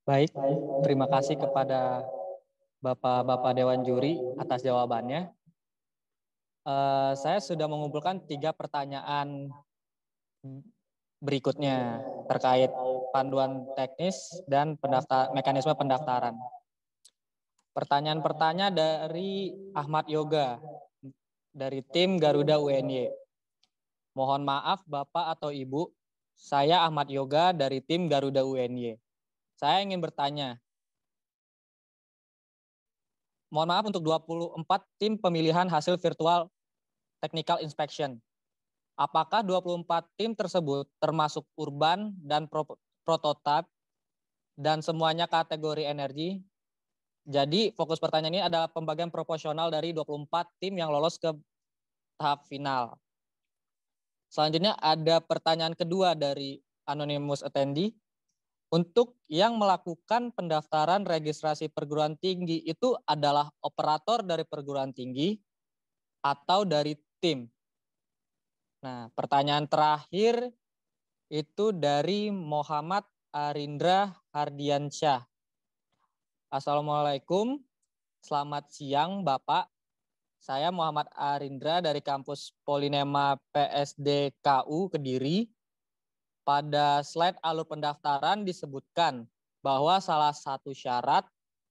Baik, terima kasih kepada Bapak-Bapak Dewan Juri atas jawabannya. Saya sudah mengumpulkan 3 pertanyaan berikutnya terkait panduan teknis dan mekanisme pendaftaran. Pertanyaan dari Ahmad Yoga dari tim Garuda UNY. Mohon maaf Bapak atau Ibu, saya Ahmad Yoga dari tim Garuda UNY. Saya ingin bertanya, mohon maaf untuk 24 tim pemilihan hasil virtual technical inspection. Apakah 24 tim tersebut termasuk urban dan prototype dan semuanya kategori energi? Jadi fokus pertanyaan ini adalah pembagian proporsional dari 24 tim yang lolos ke tahap final. Selanjutnya ada pertanyaan kedua dari anonymous attendee. Untuk yang melakukan pendaftaran registrasi perguruan tinggi itu adalah operator dari perguruan tinggi atau dari tim. Nah, pertanyaan terakhir itu dari Muhammad Arindra Hardiansyah. Assalamualaikum, selamat siang Bapak. Saya Muhammad Arindra dari kampus Polinema PSD KU Kediri. Pada slide alur pendaftaran disebutkan bahwa salah satu syarat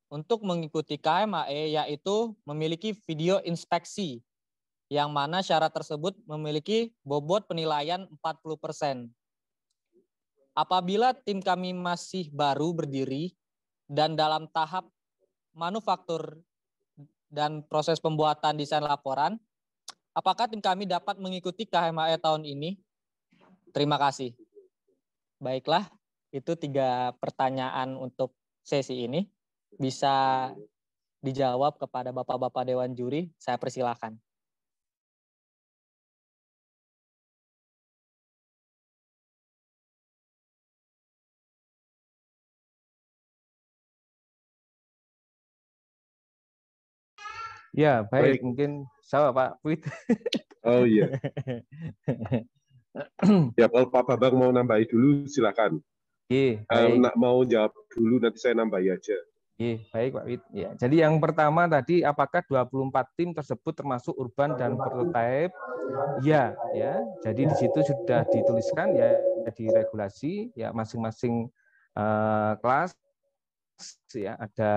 untuk mengikuti KMAE yaitu memiliki video inspeksi, yang mana syarat tersebut memiliki bobot penilaian 40%. Apabila tim kami masih baru berdiri dan dalam tahap manufaktur dan proses pembuatan desain laporan, apakah tim kami dapat mengikuti KMAE tahun ini? Terima kasih. Baiklah, itu 3 pertanyaan untuk sesi ini. Bisa dijawab kepada Bapak-Bapak Dewan Juri, saya persilakan. Ya, baik. Mungkin sama Pak Puit. Oh iya. Ya, kalau Pak Bambang mau nambahi dulu, silakan. Mau jawab dulu, nanti saya nambahi aja. Baik Pak Wid. Ya, jadi yang pertama tadi, apakah 24 tim tersebut termasuk urban dan prototype? Ya. Jadi di situ sudah dituliskan ya di regulasi ya masing-masing kelas ya ada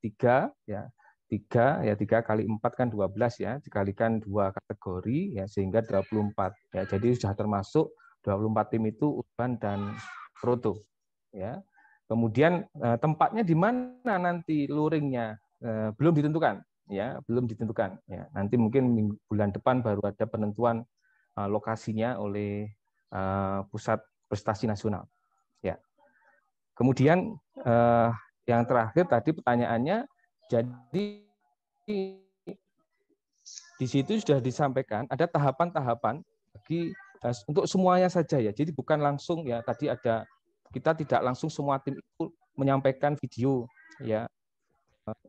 3 ya. 3 kali 4 kan 12 ya, dikalikan 2 kategori ya sehingga 24 ya. Jadi sudah termasuk 24 tim itu urban dan proto ya. Kemudian tempatnya di mana nanti luringnya belum ditentukan ya, belum ditentukan ya. Nanti mungkin bulan depan baru ada penentuan lokasinya oleh Pusat Prestasi Nasional ya. Kemudian yang terakhir tadi pertanyaannya, jadi di situ sudah disampaikan ada tahapan-tahapan bagi untuk semuanya saja ya. Jadi bukan langsung ya, tadi ada kita tidak langsung semua tim itu menyampaikan video ya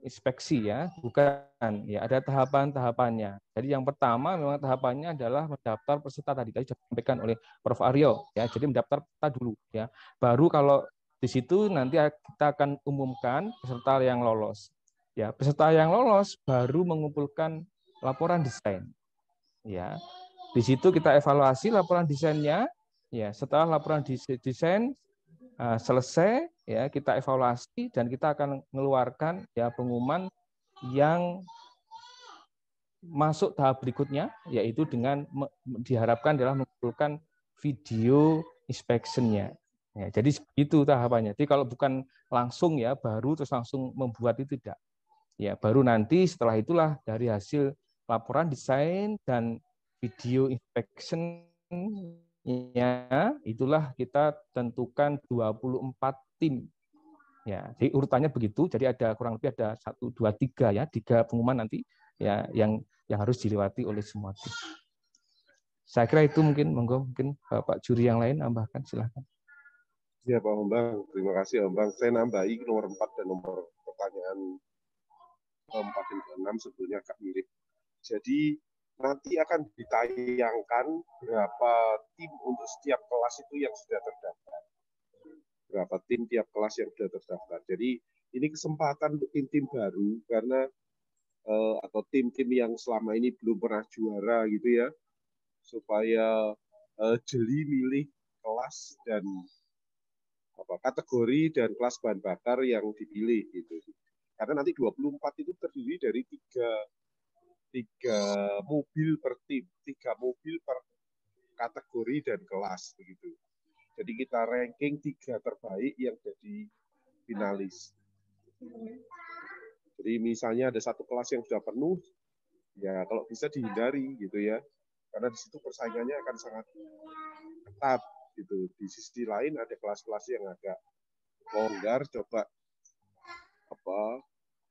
inspeksi ya, bukan ya, ada tahapan-tahapannya. Jadi yang pertama memang tahapannya adalah mendaftar peserta tadi disampaikan oleh Prof Aryo ya. Jadi mendaftar peserta dulu ya. Baru kalau di situ nanti kita akan umumkan peserta yang lolos. Ya, peserta yang lolos baru mengumpulkan laporan desain. Ya. Di situ kita evaluasi laporan desainnya. Ya, setelah laporan desain selesai ya kita evaluasi dan kita akan mengeluarkan ya pengumuman yang masuk tahap berikutnya yaitu dengan diharapkan adalah mengumpulkan video inspection-nya. Ya, jadi itu tahapannya. Jadi kalau bukan langsung ya baru terus langsung membuat itu tidak. Ya, baru nanti setelah itulah dari hasil laporan desain dan video inspection ya, itulah kita tentukan 24 tim. Ya, jadi urutannya begitu. Jadi ada kurang lebih ada 1, 2, 3 ya, 3 pengumuman nanti ya yang harus dilewati oleh semua tim. Saya kira itu mungkin Bapak juri yang lain tambahkan silahkan. Ya Pak Bambang, terima kasih Pak Bambang. Saya nambahi nomor 4 dan nomor pertanyaan 4 dan 6 sebetulnya agak mirip. Jadi nanti akan ditayangkan berapa tim untuk setiap kelas itu yang sudah terdaftar. berapa tim tiap kelas yang sudah terdaftar. Jadi ini kesempatan untuk tim-tim baru karena atau tim-tim yang selama ini belum pernah juara gitu ya, supaya jeli milih kelas dan kategori dan kelas bahan bakar yang dipilih gitu. Karena nanti 24 itu terdiri dari tiga mobil per tim, 3 mobil per kategori dan kelas begitu. Jadi kita ranking 3 terbaik yang jadi finalis. Jadi misalnya ada satu kelas yang sudah penuh, ya kalau bisa dihindari gitu ya, karena di situ persaingannya akan sangat ketat gitu. Di sisi lain ada kelas-kelas yang agak longgar, coba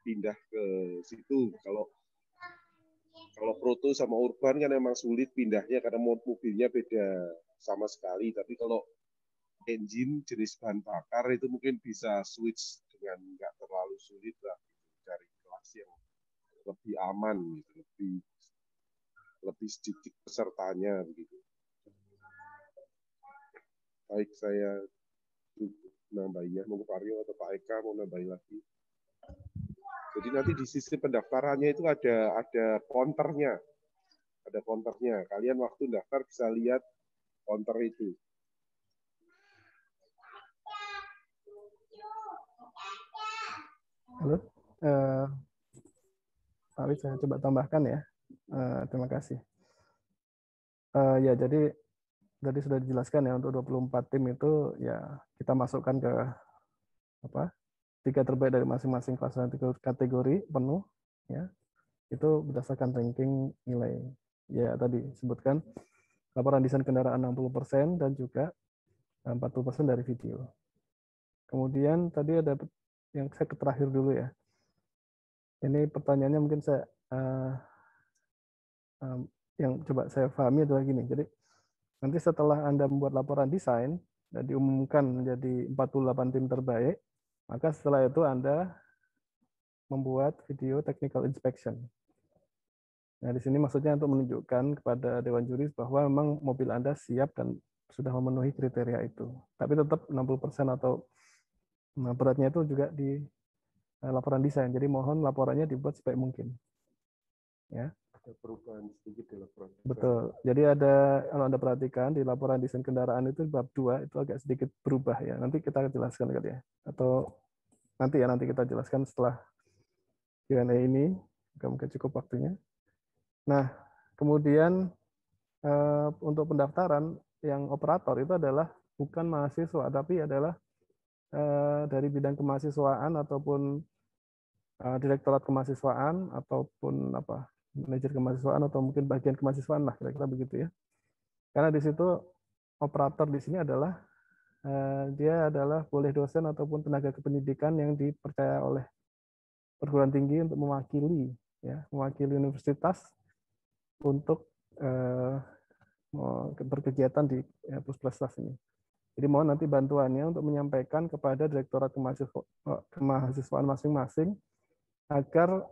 pindah ke situ. Kalau proto sama urban kan memang sulit pindahnya karena mobilnya beda sama sekali. Tapi kalau engine jenis bahan bakar itu mungkin bisa switch dengan nggak terlalu sulit lah dari kelas yang lebih aman gitu, lebih sedikit pesertanya begitu. Baik, saya nambahin, mau Pak Aryo atau Pak Eka mau nambahin lagi. Jadi nanti di sisi pendaftarannya itu ada counternya. Ada counternya. Kalian waktu daftar bisa lihat counter itu. Halo, Pak Wid, saya coba tambahkan ya. Terima kasih. Ya, jadi tadi sudah dijelaskan ya, untuk 24 tim itu ya kita masukkan ke 3 terbaik dari masing-masing kelas dan kategori penuh ya. Itu berdasarkan ranking nilai. Ya, tadi sebutkan laporan desain kendaraan 60% dan juga 40% dari video. Kemudian tadi ada yang saya terakhir dulu ya. Ini pertanyaannya mungkin saya yang coba saya pahami adalah gini. Jadi nanti setelah Anda membuat laporan desain dan diumumkan menjadi 48 tim terbaik, maka setelah itu Anda membuat video technical inspection. Nah, di sini maksudnya untuk menunjukkan kepada Dewan Juri bahwa memang mobil Anda siap dan sudah memenuhi kriteria itu. Tapi tetap 60% atau beratnya itu juga di laporan desain. Jadi mohon laporannya dibuat sebaik mungkin. Ya. Ada perubahan sedikit di laporan. Betul. Jadi ada, kalau Anda perhatikan di laporan desain kendaraan itu bab 2 itu agak sedikit berubah ya. Nanti kita jelaskan kali ya. Atau nanti kita jelaskan setelah Q&A ini. Mungkin cukup waktunya. Nah, kemudian untuk pendaftaran yang operator itu adalah bukan mahasiswa, tapi adalah dari bidang kemahasiswaan ataupun direktorat kemahasiswaan ataupun manajer kemahasiswaan atau mungkin bagian kemahasiswaan lah, kira-kira begitu ya. Karena di situ operator di sini adalah dia adalah boleh dosen ataupun tenaga kependidikan yang dipercaya oleh perguruan tinggi untuk mewakili universitas untuk berkegiatan di Puskesmas ini. Jadi mohon nanti bantuannya untuk menyampaikan kepada direktorat kemahasiswaan masing-masing agar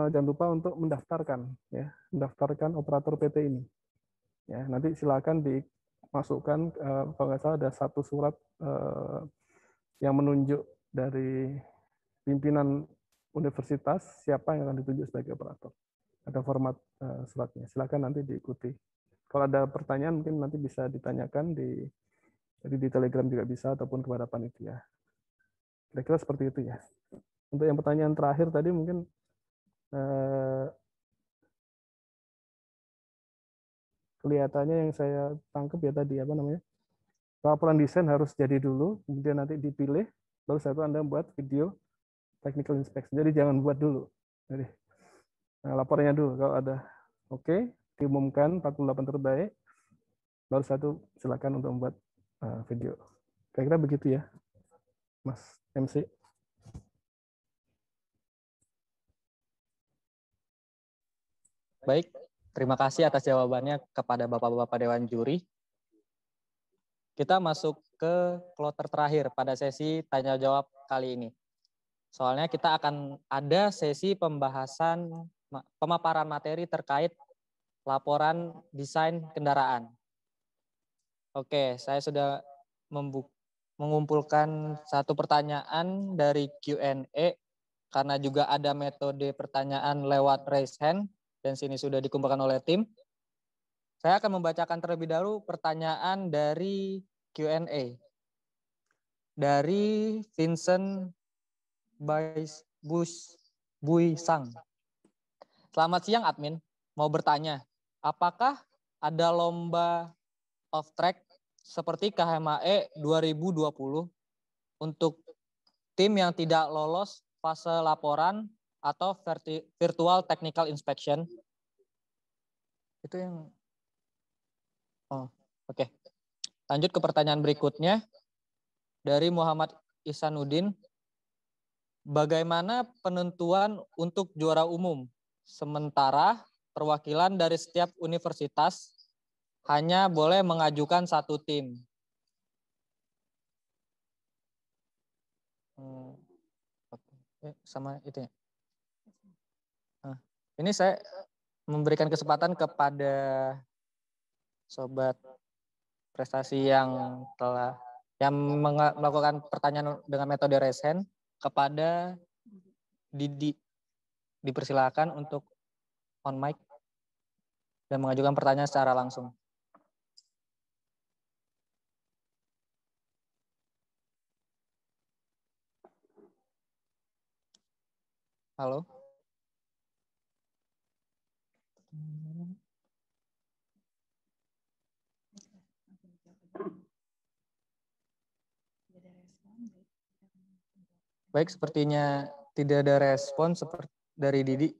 jangan lupa untuk mendaftarkan operator PT ini. Ya, nanti silakan dimasukkan kalau nggak salah ada satu surat yang menunjuk dari pimpinan universitas siapa yang akan ditunjuk sebagai operator. Ada format suratnya. Silakan nanti diikuti. Kalau ada pertanyaan mungkin nanti bisa ditanyakan di Telegram juga bisa ataupun kepada panitia. Kira-kira seperti itu ya. Untuk yang pertanyaan terakhir tadi mungkin kelihatannya yang saya tangkap ya tadi laporan desain harus jadi dulu, kemudian nanti dipilih, lalu setelah itu Anda buat video technical inspection. Jadi jangan buat dulu. Jadi laporannya dulu kalau ada oke, diumumkan 48 terbaik, baru silakan untuk membuat video. Kira-kira begitu ya, Mas MC. Baik, terima kasih atas jawabannya kepada Bapak-Bapak Dewan Juri. Kita masuk ke kloter terakhir pada sesi tanya jawab kali ini. Soalnya kita akan ada sesi pemaparan materi terkait laporan desain kendaraan. Oke, saya sudah mengumpulkan satu pertanyaan dari Q&A karena juga ada metode pertanyaan lewat raise hand dan sini sudah dikumpulkan oleh tim. Saya akan membacakan terlebih dahulu pertanyaan dari Q&A dari Vincent Buisang. Selamat siang admin, mau bertanya, apakah ada lomba off track seperti KHMAE 2020 untuk tim yang tidak lolos fase laporan atau virtual technical inspection? Itu yang oke. Lanjut ke pertanyaan berikutnya dari Muhammad Ihsanuddin. Bagaimana penentuan untuk juara umum? Sementara perwakilan dari setiap universitas hanya boleh mengajukan satu tim. Sama itu ya. Ini saya memberikan kesempatan kepada sobat prestasi yang melakukan pertanyaan dengan metode raise hand kepada Didi. Dipersilakan untuk on mic dan mengajukan pertanyaan secara langsung. Halo. Baik, sepertinya tidak ada respon seperti dari Didi.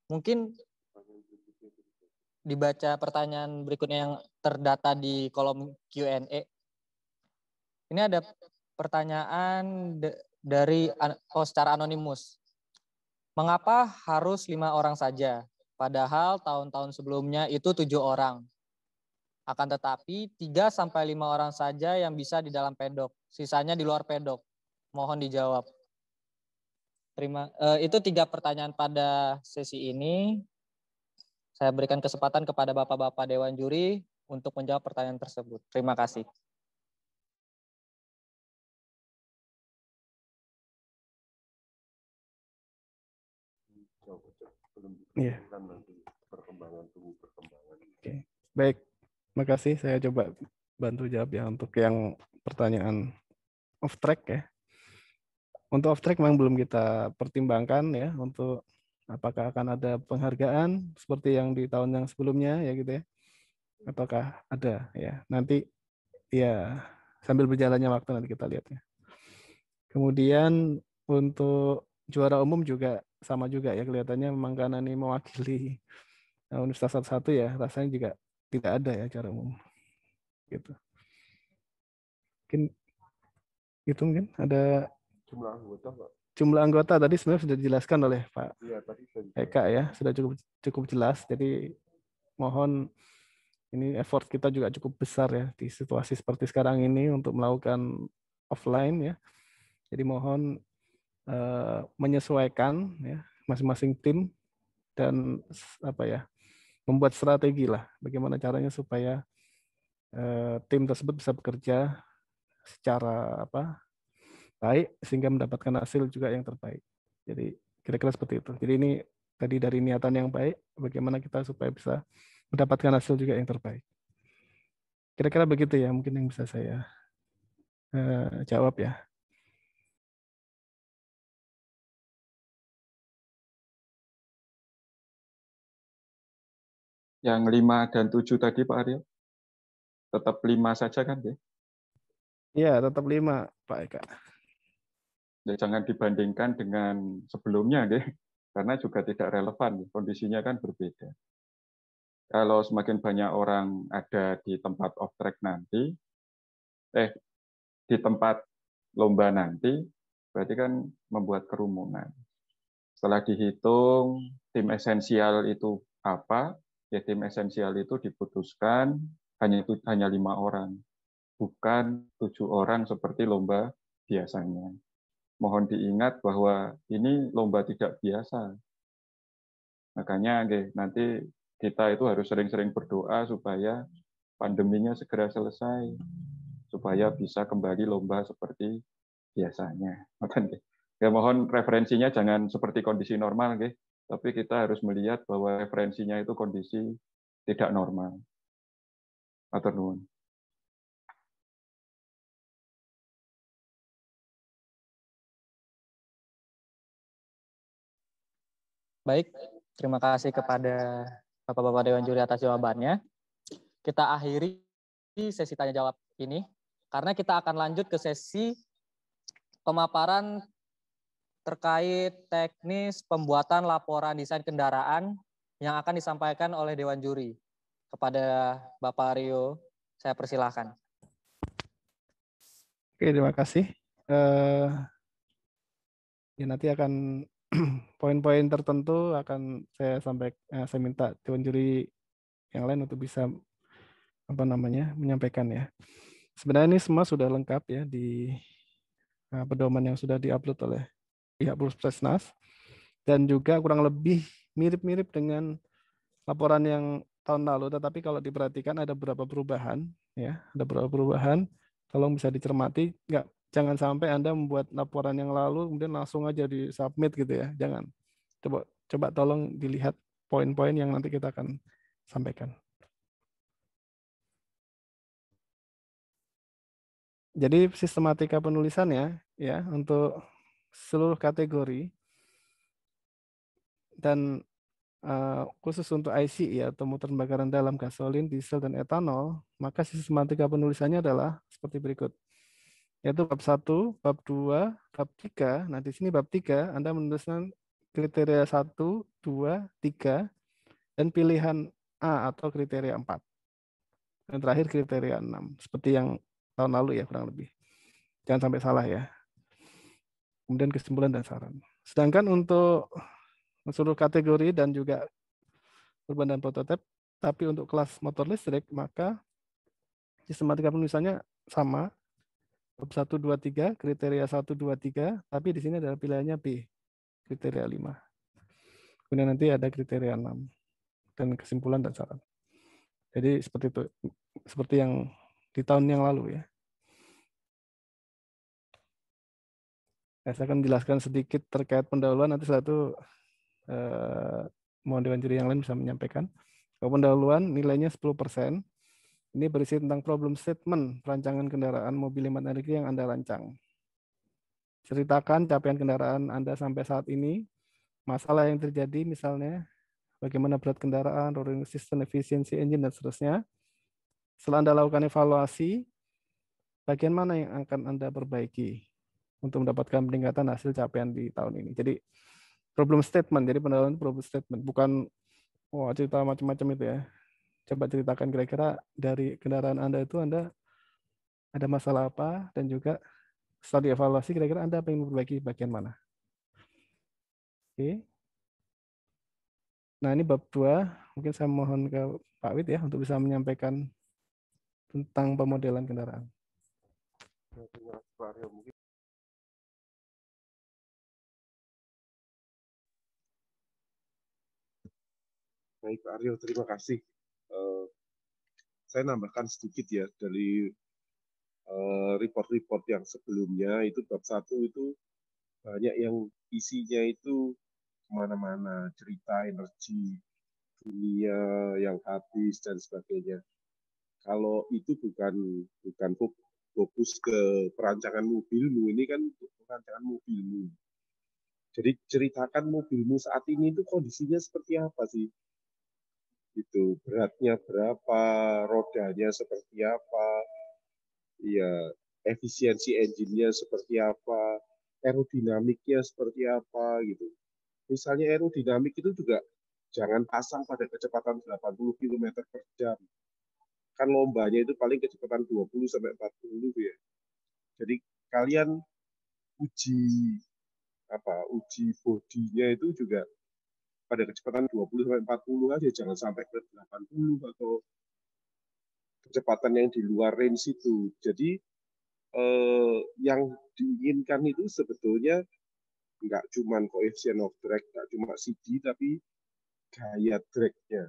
Mungkin dibaca pertanyaan berikutnya yang terdata di kolom Q&A. Ini ada pertanyaan dari secara anonimus. Mengapa harus 5 orang saja? Padahal tahun-tahun sebelumnya itu 7 orang. Akan tetapi 3-5 orang saja yang bisa di dalam pedok. Sisanya di luar pedok. Mohon dijawab. Itu 3 pertanyaan pada sesi ini. Saya berikan kesempatan kepada Bapak-Bapak Dewan Juri untuk menjawab pertanyaan tersebut. Terima kasih. Iya. Oke. Baik, terima kasih. Saya coba bantu jawab ya untuk yang pertanyaan off track ya. Untuk off track memang belum kita pertimbangkan ya untuk apakah akan ada penghargaan seperti yang di tahun yang sebelumnya ya gitu ya. Ataukah ada ya. Nanti ya sambil berjalannya waktu nanti kita lihat ya. Kemudian untuk juara umum juga sama juga ya, kelihatannya memang karena ini mewakili universitas satu ya, rasanya juga tidak ada ya juara umum gitu. Mungkin ada jumlah anggota tadi sebenarnya sudah dijelaskan oleh Pak Eka ya, sudah cukup jelas. Jadi mohon, ini effort kita juga cukup besar ya di situasi seperti sekarang ini untuk melakukan offline ya. Jadi mohon menyesuaikan ya masing-masing tim dan membuat strategi lah bagaimana caranya supaya tim tersebut bisa bekerja secara baik sehingga mendapatkan hasil juga yang terbaik. Jadi kira-kira seperti itu. Jadi ini tadi dari niatan yang baik, bagaimana kita supaya bisa mendapatkan hasil juga yang terbaik. Kira-kira begitu ya mungkin yang bisa saya jawab ya. Yang 5 dan 7 tadi Pak Aryo? Tetap 5 saja kan ya? Iya, tetap 5 Pak Eka. Ya, jangan dibandingkan dengan sebelumnya deh, karena juga tidak relevan, kondisinya kan berbeda. Kalau semakin banyak orang ada di tempat off track nanti, di tempat lomba nanti, berarti kan membuat kerumunan. Setelah dihitung tim esensial itu apa, ya tim esensial itu diputuskan hanya 5 orang, bukan 7 orang seperti lomba biasanya. Mohon diingat bahwa ini lomba tidak biasa. Makanya nanti kita itu harus sering-sering berdoa supaya pandeminya segera selesai. supaya bisa kembali lomba seperti biasanya. Ya mohon referensinya jangan seperti kondisi normal, tapi kita harus melihat bahwa referensinya itu kondisi tidak normal. Matur nuwun. Baik, terima kasih kepada Bapak-Bapak Dewan Juri atas jawabannya. Kita akhiri sesi tanya jawab ini karena kita akan lanjut ke sesi pemaparan terkait teknis pembuatan laporan desain kendaraan yang akan disampaikan oleh Dewan Juri. Kepada Bapak Aryo, saya persilahkan. Oke, terima kasih. Ya, nanti akan poin-poin tertentu akan saya saya minta Dewan Juri yang lain untuk bisa menyampaikan ya. Sebenarnya ini semua sudah lengkap ya di pedoman yang sudah diupload oleh pihak Puskesmas dan juga kurang lebih mirip-mirip dengan laporan yang tahun lalu, tetapi kalau diperhatikan ada beberapa perubahan ya, ada beberapa perubahan. Tolong bisa dicermati, jangan sampai Anda membuat laporan yang lalu kemudian langsung aja di submit gitu ya, jangan. Coba tolong dilihat poin-poin yang nanti kita akan sampaikan. Jadi sistematika penulisannya ya untuk seluruh kategori dan khusus untuk IC ya atau motor pembakaran dalam gasolin, diesel dan etanol, maka sistematika penulisannya adalah seperti berikut. Yaitu bab 1, bab 2, bab 3. Nah, di sini bab 3 Anda menuliskan kriteria 1, 2, 3 dan pilihan A atau kriteria 4. Dan terakhir kriteria 6, seperti yang tahun lalu ya kurang lebih. Jangan sampai salah ya. Kemudian kesimpulan dan saran. Sedangkan untuk seluruh kategori dan juga urban dan prototipe, tapi untuk kelas motor listrik, maka sistematika penulisannya sama. Bab 1, 2, 3, kriteria 1, 2, 3, tapi di sini adalah pilihannya B, kriteria 5. Kemudian nanti ada kriteria 6, dan kesimpulan dan saran. Jadi seperti itu, seperti yang di tahun yang lalu ya. Saya akan jelaskan sedikit terkait pendahuluan, nanti setelah itu mohon Dewan Juri yang lain bisa menyampaikan. Kalau pendahuluan nilainya 10%. Ini berisi tentang problem statement perancangan kendaraan mobil hemat energi yang Anda rancang. Ceritakan capaian kendaraan Anda sampai saat ini, masalah yang terjadi misalnya, bagaimana berat kendaraan, rolling resistance, efisiensi engine, dan seterusnya. Setelah Anda lakukan evaluasi, bagian mana yang akan Anda perbaiki untuk mendapatkan peningkatan hasil capaian di tahun ini. Jadi problem statement, jadi pendahuluan problem statement, bukan cerita macam-macam itu ya. Coba ceritakan kira-kira dari kendaraan Anda itu Anda ada masalah apa, dan juga setelah dievaluasi kira-kira Anda ingin memperbaiki bagian mana. Oke. Nah, ini bab 2, mungkin saya mohon ke Pak Wid ya untuk bisa menyampaikan tentang pemodelan kendaraan. Baik Pak Aryo, terima kasih. Saya nambahkan sedikit ya dari report-report yang sebelumnya. Itu bab 1 itu banyak yang isinya itu kemana-mana, cerita energi dunia yang habis dan sebagainya. Kalau itu bukan fokus ke perancangan mobilmu, ini kan perancangan mobilmu. Jadi ceritakan mobilmu saat ini itu kondisinya seperti apa sih? Itu beratnya berapa, rodanya seperti apa, ya efisiensi engine-nya seperti apa, aerodinamiknya seperti apa gitu. Misalnya aerodinamik itu juga jangan pasang pada kecepatan 80 km per jam. Kan lombanya itu paling kecepatan 20 sampai 40 ya. Jadi kalian uji bodinya itu juga pada kecepatan 20 sampai 40 aja, jangan sampai ke 80 atau kecepatan yang di luar range itu. Jadi yang diinginkan itu sebetulnya nggak cuma koefisien of drag, nggak cuma CD, tapi gaya drag-nya.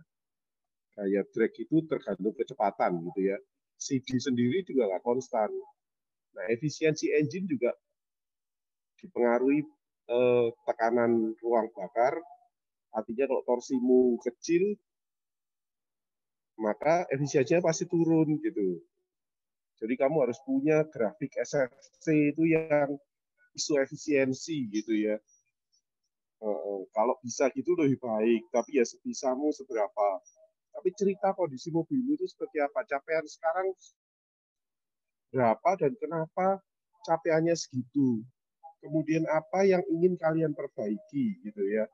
Gaya drag itu tergantung kecepatan gitu ya. CD sendiri juga nggak konstan. Nah, efisiensi engine juga dipengaruhi tekanan ruang bakar. Artinya kalau torsimu kecil, maka efisiensinya pasti turun gitu. Jadi kamu harus punya grafik SFC itu yang isu efisiensi gitu ya. Kalau bisa gitu lebih baik, tapi ya sebisamu seberapa. Tapi cerita kondisi mobilmu itu seperti apa? Capaian sekarang berapa dan kenapa capaiannya segitu? Kemudian apa yang ingin kalian perbaiki gitu ya.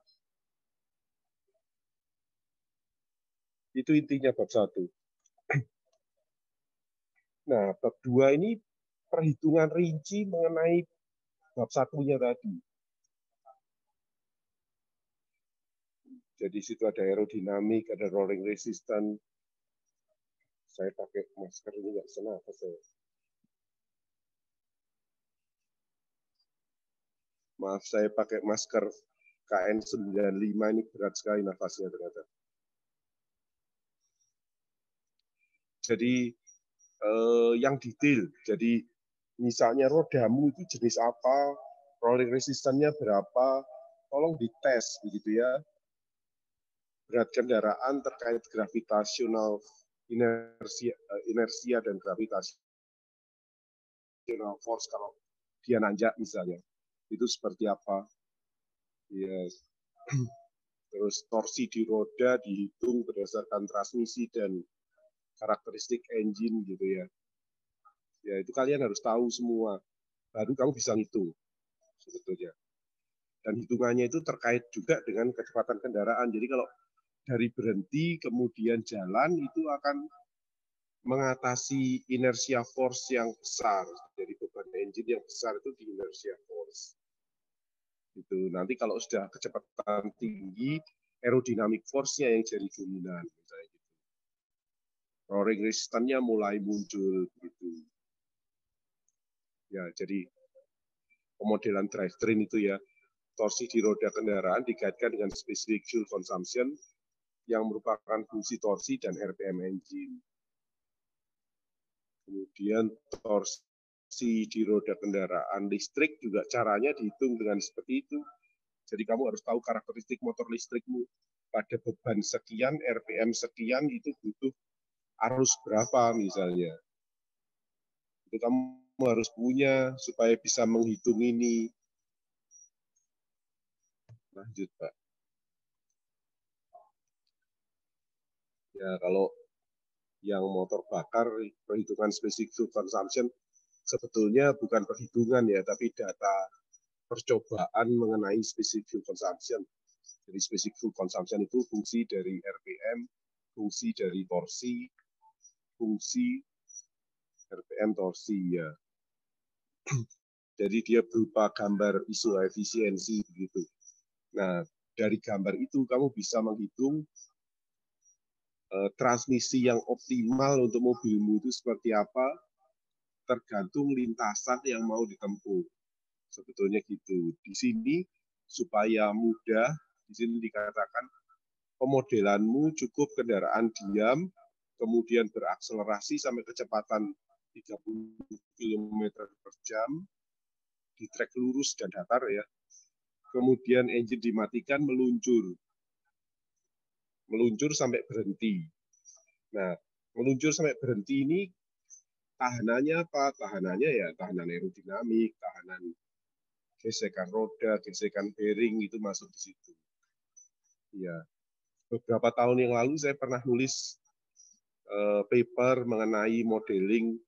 Itu intinya bab 1. Nah, bab 2 ini perhitungan rinci mengenai bab 1-nya tadi. Jadi situ ada aerodinamik, ada rolling resistance. Saya pakai masker ini nggak senafas saya. Maaf, saya pakai masker KN95 ini berat sekali nafasnya ternyata. Jadi yang detail. Jadi misalnya rodamu itu jenis apa, rolling resistance-nya berapa, tolong dites begitu ya. Berat kendaraan terkait gravitational inersia dan gravitational force kalau dia nanjak misalnya. Itu seperti apa? Yes. Terus torsi di roda dihitung berdasarkan transmisi dan karakteristik engine gitu ya. Ya itu kalian harus tahu semua. Baru kamu bisa ngitung sebetulnya. Dan hitungannya itu terkait juga dengan kecepatan kendaraan. Jadi kalau dari berhenti kemudian jalan itu akan mengatasi inertia force yang besar. Jadi beban engine yang besar itu di inertia force. Itu nanti kalau sudah kecepatan tinggi, aerodynamic force-nya yang jadi dominan misalnya gitu. Rolling resistance-nya mulai muncul gitu. Ya, jadi pemodelan drivetrain itu ya, torsi di roda kendaraan dikaitkan dengan specific fuel consumption yang merupakan fungsi torsi dan RPM engine. Kemudian torsi di roda kendaraan listrik juga caranya dihitung dengan seperti itu. Jadi kamu harus tahu karakteristik motor listrikmu. Pada beban sekian, RPM sekian itu butuh arus berapa misalnya. Itu kamu harus punya supaya bisa menghitung ini. Lanjut, Pak. Ya, kalau yang motor bakar, perhitungan specific fuel consumption sebetulnya bukan perhitungan ya, tapi data percobaan mengenai specific fuel consumption. Jadi specific fuel consumption itu fungsi dari RPM, fungsi dari torsi, fungsi RPM torsi ya. Jadi dia berupa gambar isu efisiensi begitu. Nah, dari gambar itu kamu bisa menghitung transmisi yang optimal untuk mobilmu itu seperti apa, tergantung lintasan yang mau ditempuh. Sebetulnya gitu. Di sini supaya mudah, di sini dikatakan pemodelanmu cukup kendaraan diam, kemudian berakselerasi sampai kecepatan 30 km per jam, di trek lurus dan datar ya. Kemudian engine dimatikan, meluncur sampai berhenti. Nah, meluncur sampai berhenti ini tahanannya apa? Tahanannya ya tahanan aerodinamik, tahanan gesekan roda, gesekan bearing itu masuk di situ. Ya, beberapa tahun yang lalu saya pernah nulis paper mengenai modeling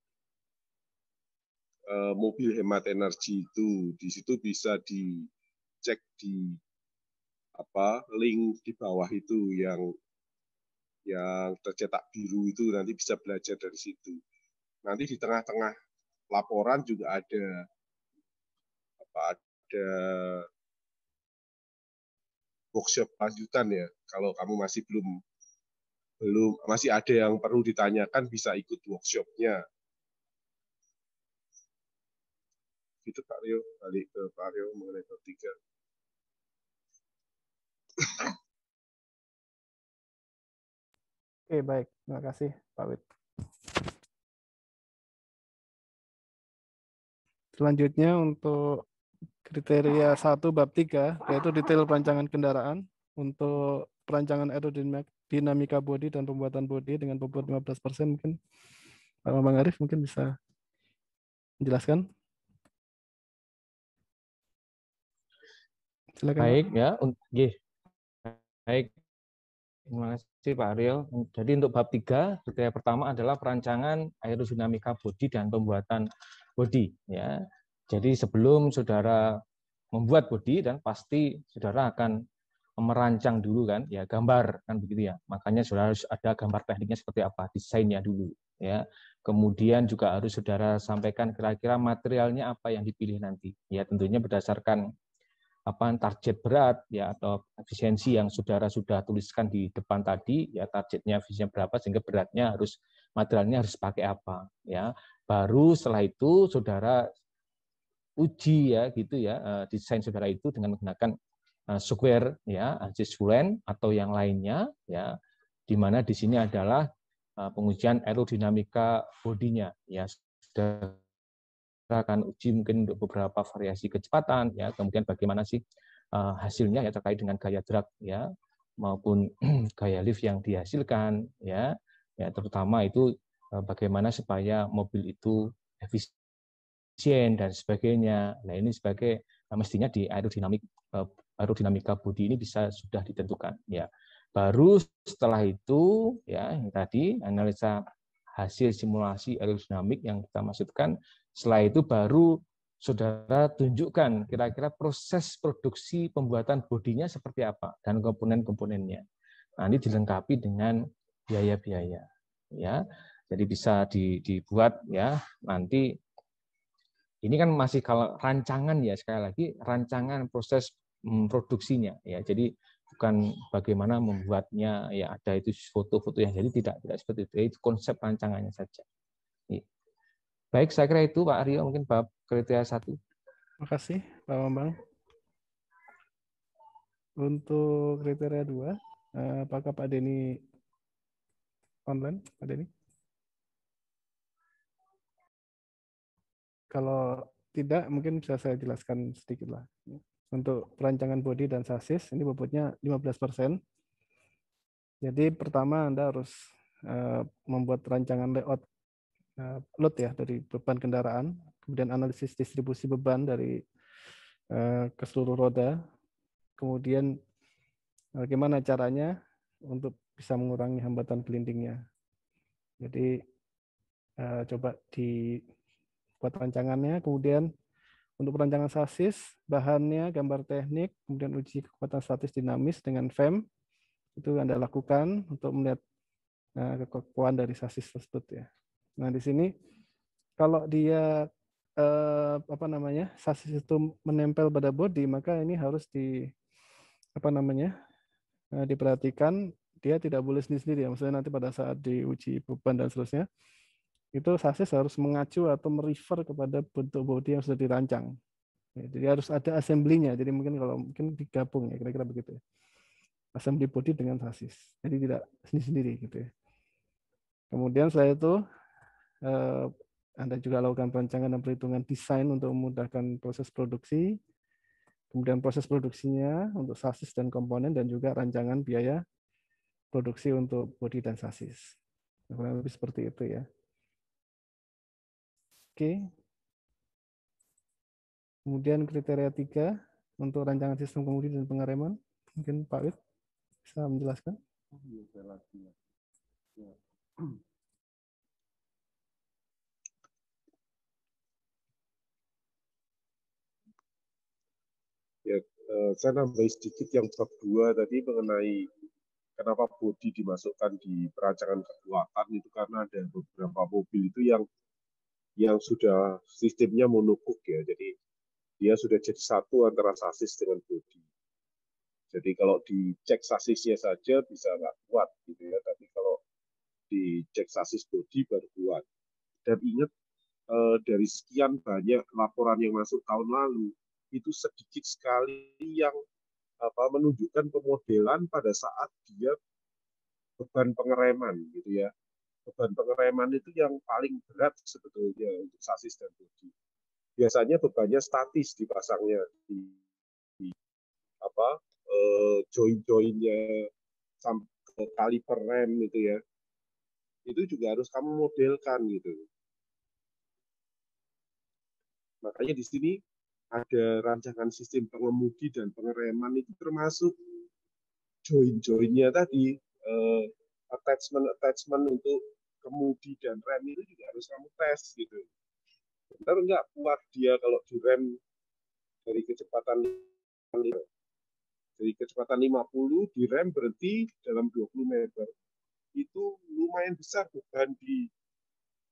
mobil hemat energi itu. Di situ bisa dicek di link di bawah itu yang tercetak biru itu, nanti bisa belajar dari situ. Nanti di tengah-tengah laporan juga ada workshop lanjutan ya. Kalau kamu masih belum masih ada yang perlu ditanyakan, bisa ikut workshopnya. Gitu Pak Rio, balik ke Pak Rio mengenai bab 3. Oke, baik. Terima kasih, Pak Wid. Selanjutnya untuk kriteria 1 bab 3 yaitu detail perancangan kendaraan untuk perancangan aerodinamika bodi dan pembuatan bodi dengan bobot 15%. Mungkin Pak Bang Arif mungkin bisa menjelaskan. Silakan. Baik ya, baik. Terima kasih Pak Ariel. Jadi untuk bab 3, kriteria pertama adalah perancangan aerodinamika bodi dan pembuatan bodi. Ya. Jadi sebelum saudara membuat bodi, dan pasti saudara akan merancang dulu kan, ya gambar kan begitu ya. Makanya saudara harus ada gambar tekniknya seperti apa, desainnya dulu. Ya. Kemudian juga harus saudara sampaikan kira-kira materialnya apa yang dipilih nanti. Ya tentunya berdasarkan target berat ya atau efisiensi yang saudara sudah tuliskan di depan tadi, ya targetnya efisiensinya berapa sehingga beratnya materialnya harus pakai apa ya. Baru setelah itu saudara uji ya gitu ya desain saudara itu dengan menggunakan software ya Ansifulen atau yang lainnya ya, di mana di sini adalah pengujian aerodinamika bodinya ya. Sudah akan uji mungkin untuk beberapa variasi kecepatan ya, kemudian bagaimana sih hasilnya ya terkait dengan gaya drag ya maupun gaya lift yang dihasilkan ya terutama itu bagaimana supaya mobil itu efisien dan sebagainya. Nah ini sebagai mestinya di aerodinamika bodi ini bisa sudah ditentukan ya. Baru setelah itu ya yang tadi analisa hasil simulasi aerodinamik yang kita maksudkan. Setelah itu baru saudara tunjukkan kira-kira proses produksi pembuatan bodinya seperti apa dan komponen-komponennya. Nanti dilengkapi dengan biaya-biaya ya. Jadi bisa dibuat ya nanti. Ini kan masih kalau rancangan ya, sekali lagi rancangan proses produksinya ya. Jadi bukan bagaimana membuatnya ya, ada itu foto-foto yang jadi tidak seperti itu. Itu konsep rancangannya saja. Baik, saya kira itu Pak Aryo mungkin bab kriteria 1. Terima kasih Pak Bambang. Untuk kriteria 2, apakah Pak Denny online? Pak Denny? Kalau tidak, mungkin bisa saya jelaskan sedikit lah. Untuk perancangan bodi dan sasis, ini bobotnya 15%. Jadi pertama Anda harus membuat rancangan layout load ya dari beban kendaraan, kemudian analisis distribusi beban dari ke seluruh roda, kemudian bagaimana caranya untuk bisa mengurangi hambatan gelindingnya. Jadi coba dibuat rancangannya, kemudian untuk perancangan sasis, bahannya, gambar teknik, kemudian uji kekuatan statis dinamis dengan FEM, itu Anda lakukan untuk melihat kekuatan dari sasis tersebut ya. Nah di sini kalau dia sasis itu menempel pada bodi, maka ini harus diperhatikan, dia tidak boleh sendiri-sendiri ya. Maksudnya nanti pada saat diuji beban dan seterusnya, itu sasis harus mengacu atau merefer kepada bentuk bodi yang sudah dirancang. Ya, jadi harus ada assembly-nya. Jadi mungkin digabung ya, kira-kira begitu ya. Assembly bodi dengan sasis. Jadi tidak sendiri-sendiri gitu ya. Kemudian setelah itu Anda juga lakukan perancangan dan perhitungan desain untuk memudahkan proses produksi. Kemudian proses produksinya untuk sasis dan komponen, dan juga rancangan biaya produksi untuk bodi dan sasis. Kurang lebih seperti itu ya. Oke. Kemudian kriteria 3 untuk rancangan sistem kemudi dan pengereman. Mungkin Pak Wid bisa menjelaskan. Ya, saya nambahin sedikit yang bab 2 tadi mengenai kenapa bodi dimasukkan di perancangan kekuatan itu karena ada beberapa mobil itu yang sudah sistemnya monokok ya, jadi dia sudah jadi satu antara sasis dengan bodi. Jadi kalau dicek sasisnya saja bisa nggak kuat gitu ya, tapi kalau dicek sasis bodi baru kuat. Dan ingat dari sekian banyak laporan yang masuk tahun lalu, itu sedikit sekali yang menunjukkan pemodelan pada saat dia beban pengereman gitu ya. Beban pengereman itu yang paling berat sebetulnya untuk sasis dan bodi. biasanya bebannya statis dipasangnya di apa join-joinnya sampai kaliper rem gitu ya. Itu juga harus kamu modelkan gitu. Makanya di sini ada rancangan sistem pengemudi dan pengereman itu termasuk join-joinnya tadi, attachment untuk kemudi dan rem itu juga harus kamu tes gitu. Benar nggak kuat dia kalau direm dari kecepatan 50 direm berhenti dalam 20 meter. Itu lumayan besar beban di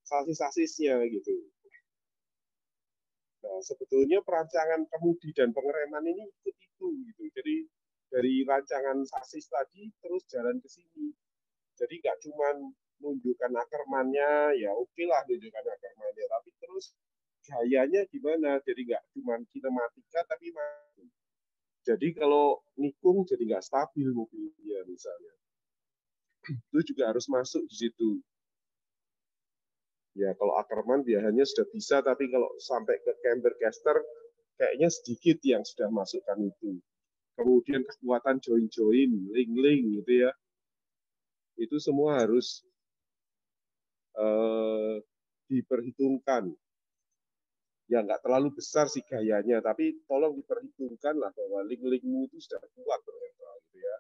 sasis-sasisnya gitu. Nah, sebetulnya perancangan kemudi dan pengereman ini ikut itu gitu. Jadi dari rancangan sasis tadi terus jalan ke sini. Jadi nggak cuma nunjukkan akermannya, ya oke lah nunjukkan akermannya, tapi terus gayanya gimana? Jadi nggak cuma kinematika, tapi jadi kalau nikung jadi nggak stabil mobilnya misalnya. Itu juga harus masuk di situ. Ya kalau Ackerman biasanya sudah bisa, tapi kalau sampai ke camber caster kayaknya sedikit yang sudah masukkan itu. Kemudian kekuatan join-join, link-link gitu ya. Itu semua harus diperhitungkan. Ya nggak terlalu besar sih gayanya, tapi tolong diperhitungkan lah bahwa link-linkmu itu sudah kuat ternyata gitu ya.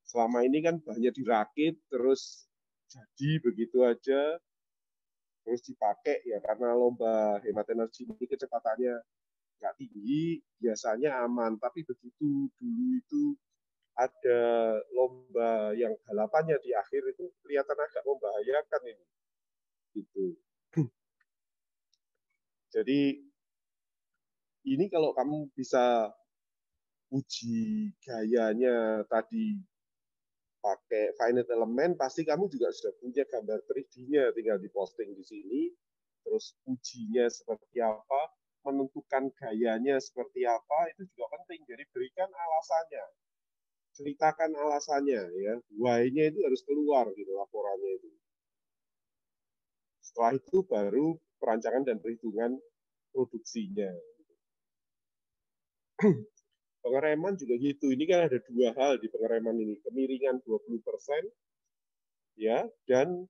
Selama ini kan banyak dirakit, terus jadi begitu aja, terus dipakai ya karena lomba hemat energi ini kecepatannya nggak tinggi, biasanya aman. Tapi begitu dulu itu ada lomba yang balapannya di akhir itu kelihatan agak membahayakan ini. Gitu. Jadi ini kalau kamu bisa uji gayanya tadi pakai finite element, pasti kamu juga sudah punya gambar 3D-nya, tinggal diposting di sini, terus ujinya seperti apa, menentukan gayanya seperti apa, itu juga penting. Jadi berikan alasannya, ceritakan alasannya, ya, why-nya itu harus keluar gitu laporannya itu. Setelah itu baru perancangan dan perhitungan produksinya. Pengereman juga gitu. Ini kan ada dua hal di pengereman ini. Kemiringan 20%, ya, dan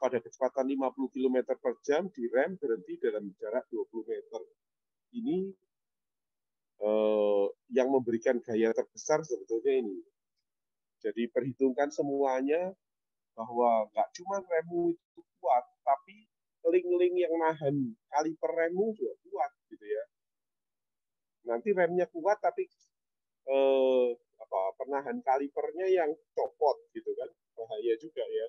pada kecepatan 50 km per jam direm berhenti dalam jarak 20 meter. Ini yang memberikan gaya terbesar sebetulnya ini. Jadi perhitungkan semuanya bahwa nggak cuma remmu itu kuat, tapi link-link yang nahan kaliper remmu juga kuat gitu ya. Nanti remnya kuat tapi penahan kalipernya yang copot gitu kan, bahaya juga ya.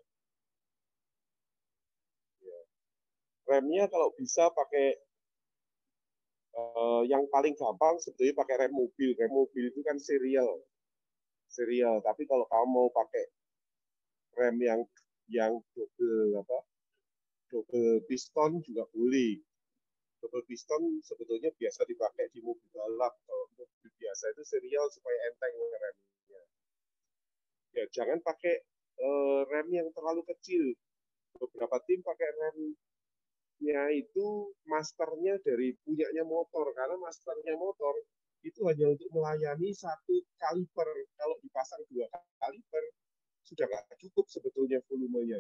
Remnya kalau bisa pakai yang paling gampang sebetulnya pakai rem mobil. Rem mobil itu kan serial. Tapi kalau kamu mau pakai rem yang double piston juga boleh. Double piston sebetulnya biasa dipakai di mobil balap. Kalau mobil biasa itu serial supaya enteng remnya. Ya jangan pakai rem yang terlalu kecil. Beberapa tim pakai remnya itu masternya dari punyanya motor, karena masternya motor itu hanya untuk melayani satu kaliper. Kalau dipasang 2 kaliper sudah nggak cukup sebetulnya volumenya.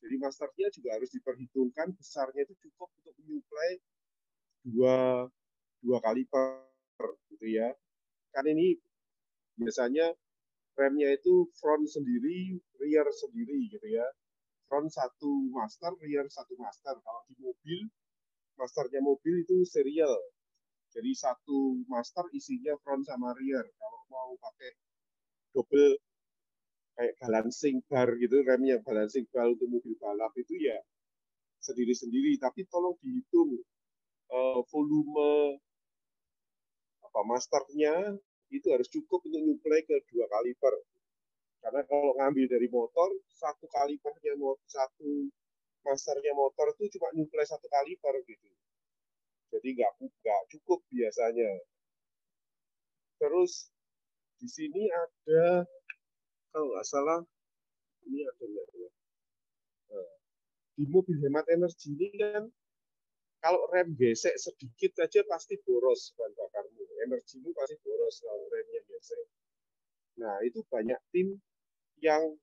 Jadi masternya juga harus diperhitungkan besarnya itu cukup untuk menyuplai dua kaliper gitu ya. Kan ini biasanya remnya itu front sendiri, rear sendiri gitu ya. Front satu master, rear satu master. Kalau di mobil, masternya mobil itu serial. Jadi satu master isinya front sama rear. Kalau mau pakai double kayak balancing bar gitu, remnya balancing bar untuk mobil balap itu ya sendiri-sendiri. Tapi tolong dihitung volume masternya itu harus cukup untuk nyuplai ke 2 kaliper. Karena kalau ngambil dari motor, satu kalipernya, satu masternya motor itu cuma nyuplai 1 kaliper gitu. Jadi nggak cukup biasanya. Terus di sini ada, kalau nggak salah, ini ada nggak ya? Di mobil hemat energi ini kan Kalau rem gesek sedikit aja pasti boros bahan bakarmu, energimu pasti boros kalau remnya gesek. Nah, itu banyak tim yang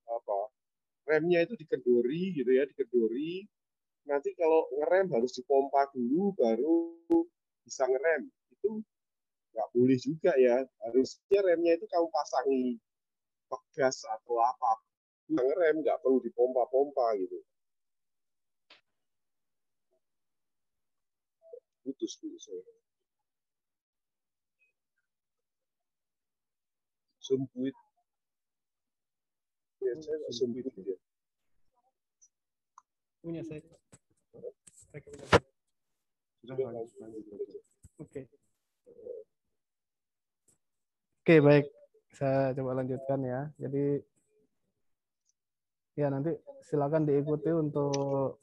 apa remnya itu dikendori gitu ya, dikendori. Nanti kalau ngerem harus dipompa dulu baru bisa ngerem. Itu nggak boleh juga ya. Harusnya remnya itu kamu pasangi pegas atau apa. Ngerem nggak perlu dipompa-pompa gitu. Putus dulu saya. Sumpuit. Ya, saya nggak sumpuit ya. Punya saya. Oke. Oke, baik. Saya coba lanjutkan ya. Jadi ya nanti silakan diikuti untuk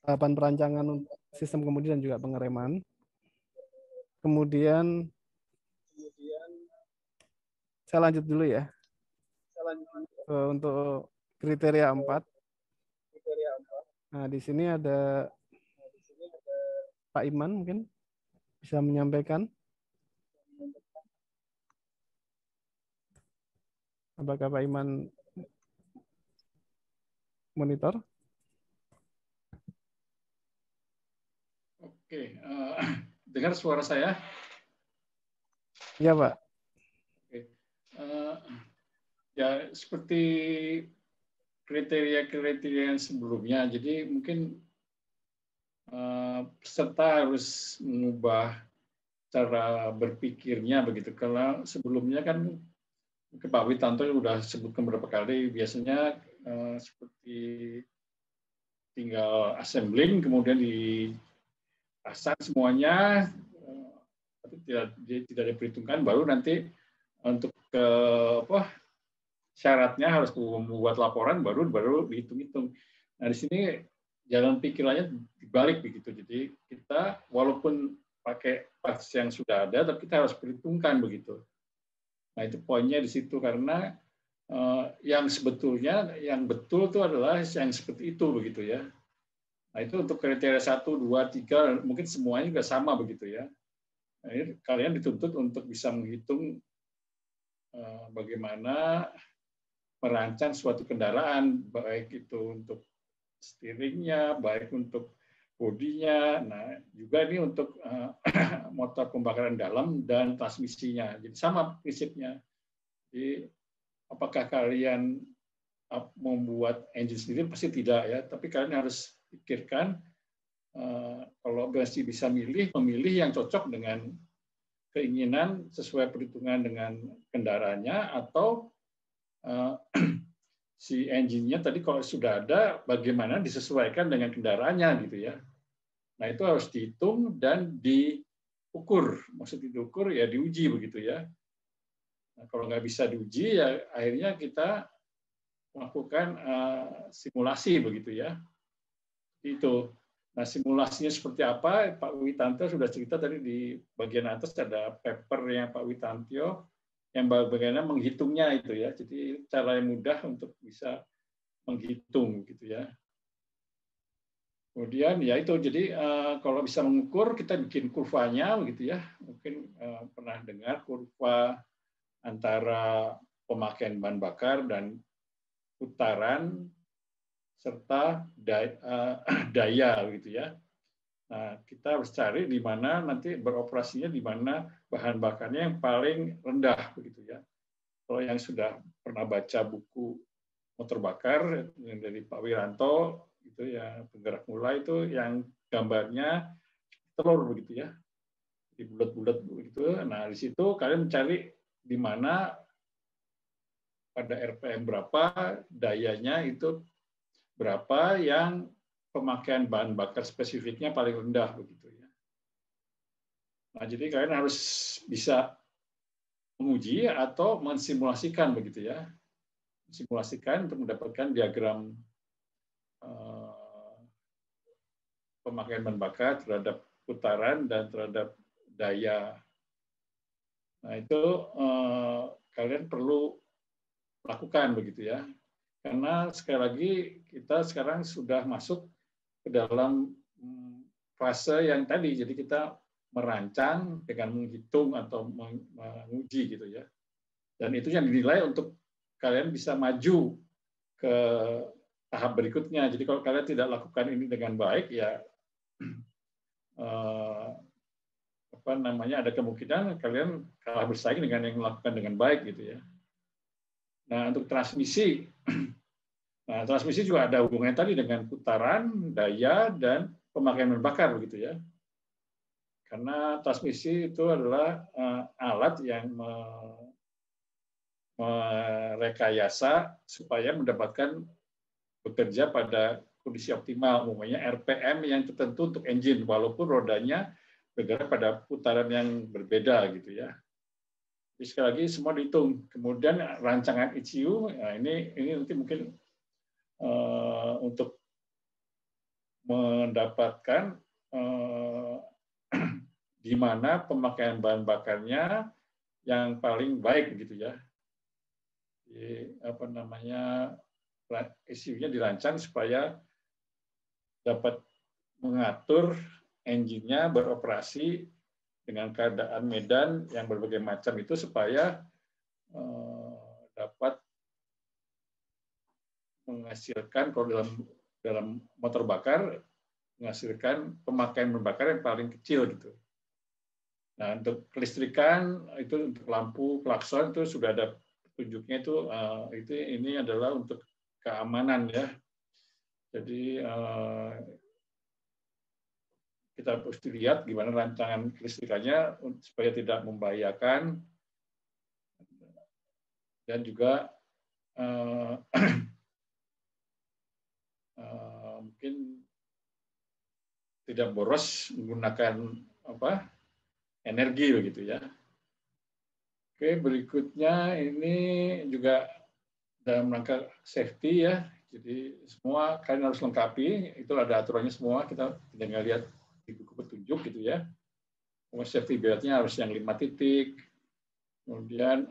tahapan perancangan sistem kemudi dan juga pengereman. Kemudian saya lanjut dulu ya. Untuk kriteria 4. Nah, di sini ada Pak Iman mungkin bisa menyampaikan. Apakah Pak Iman monitor? Oke, dengar suara saya? Iya, Pak. Oke. Ya, seperti kriteria-kriteria yang sebelumnya, jadi mungkin peserta harus mengubah cara berpikirnya begitu. Karena sebelumnya kan Pak Witanto sudah sebutkan beberapa kali, biasanya seperti tinggal assembling, kemudian dipasang semuanya, tapi tidak diperhitungkan, baru nanti untuk syaratnya harus membuat laporan, baru dihitung-hitung. Nah, di sini jalan pikirannya dibalik begitu. Jadi kita walaupun pakai parts yang sudah ada, tapi kita harus perhitungkan begitu. Nah, itu poinnya di situ, karena yang sebetulnya yang betul itu adalah yang seperti itu begitu ya. Nah, itu untuk kriteria 1, 2, 3 mungkin semuanya juga sama begitu ya. Nah, ini kalian dituntut untuk bisa menghitung bagaimana merancang suatu kendaraan, baik itu untuk steeringnya, baik untuk bodinya, nah juga ini untuk motor pembakaran dalam dan transmisinya. Jadi sama prinsipnya. Jadi apakah kalian membuat engine sendiri? Pasti tidak ya, tapi kalian harus pikirkan kalau masih bisa memilih yang cocok dengan keinginan sesuai perhitungan dengan kendaraannya, atau si engine-nya tadi kalau sudah ada, bagaimana disesuaikan dengan kendaraannya gitu ya. Nah, itu harus dihitung dan diukur. Maksud diukur ya diuji begitu ya. Nah, kalau nggak bisa diuji ya akhirnya kita melakukan simulasi begitu ya. Itu. Nah, simulasinya seperti apa? Pak Witanto sudah cerita tadi di bagian atas ada papernya Pak Witanto yang bagaimana menghitungnya itu ya. Jadi cara yang mudah untuk bisa menghitung gitu ya. Kemudian ya itu, jadi kalau bisa mengukur kita bikin kurvanya begitu ya. Mungkin pernah dengar kurva antara pemakaian bahan bakar dan putaran serta daya gitu ya. Nah, kita harus cari di mana nanti beroperasinya di mana bahan bakarnya yang paling rendah begitu ya. Kalau yang sudah pernah baca buku motor bakar yang dari Pak Wiranto itu ya, penggerak mulai itu yang gambarnya telur begitu ya. Di bulat-bulat begitu. Nah, di situ kalian mencari di mana pada RPM berapa, dayanya itu berapa yang pemakaian bahan bakar spesifiknya paling rendah begitu ya. Nah, jadi kalian harus bisa menguji atau mensimulasikan begitu ya. Simulasikan untuk mendapatkan diagram pemakaian bahan bakar terhadap putaran dan terhadap daya. Nah, itu kalian perlu lakukan begitu ya. Karena sekali lagi kita sekarang sudah masuk ke dalam fase yang tadi, jadi kita merancang dengan menghitung atau menguji gitu ya. Dan itu yang dinilai untuk kalian bisa maju ke tahap berikutnya. Jadi kalau kalian tidak lakukan ini dengan baik, ya ada kemungkinan kalian kalah bersaing dengan yang melakukan dengan baik gitu ya. Nah, untuk transmisi, transmisi juga ada hubungannya tadi dengan putaran, daya, dan pemakaian bahan bakar begitu ya. Karena transmisi itu adalah alat yang merekayasa supaya mendapatkan bekerja pada kondisi optimal, umumnya RPM yang tertentu untuk engine, walaupun rodanya bergerak pada putaran yang berbeda gitu ya. Jadi sekali lagi semua dihitung. Kemudian rancangan ECU, nah ini nanti mungkin untuk mendapatkan di mana pemakaian bahan bakarnya yang paling baik gitu ya. Jadi, ECU-nya dirancang supaya dapat mengatur engine-nya beroperasi dengan keadaan medan yang berbagai macam itu supaya dapat menghasilkan, kalau dalam motor bakar, menghasilkan pemakaian bahan bakar yang paling kecil gitu. Nah, untuk kelistrikan itu untuk lampu klakson itu sudah ada petunjuknya itu ini adalah untuk keamanan ya. Jadi kita harus lihat gimana rancangan kelistrikannya supaya tidak membahayakan dan juga mungkin tidak boros menggunakan energi begitu ya. Oke, berikutnya ini juga dalam rangka safety ya. Jadi semua kalian harus lengkapi, itu ada aturannya semua, kita tidak lihat di buku petunjuk gitu ya. Safety belt-nya harus yang 5 titik. Kemudian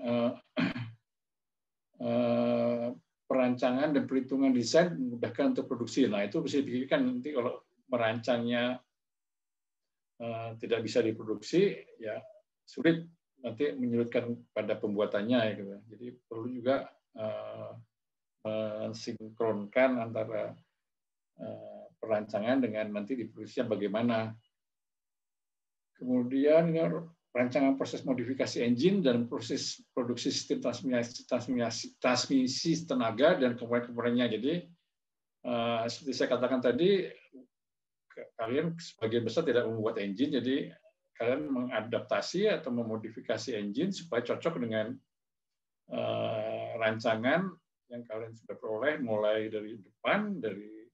perancangan dan perhitungan desain memudahkan untuk produksi. Nah, itu bisa dipikirkan nanti kalau merancangnya tidak bisa diproduksi, ya sulit nanti menyulitkan pada pembuatannya gitu. Jadi perlu juga mensinkronkan antara perancangan dengan nanti diproduksinya bagaimana. Kemudian ini rancangan proses modifikasi engine dan proses produksi sistem transmisi tenaga dan komponen-komponennya. Jadi seperti saya katakan tadi, kalian sebagian besar tidak membuat engine, jadi kalian mengadaptasi atau memodifikasi engine supaya cocok dengan rancangan yang kalian sudah peroleh, mulai dari depan, dari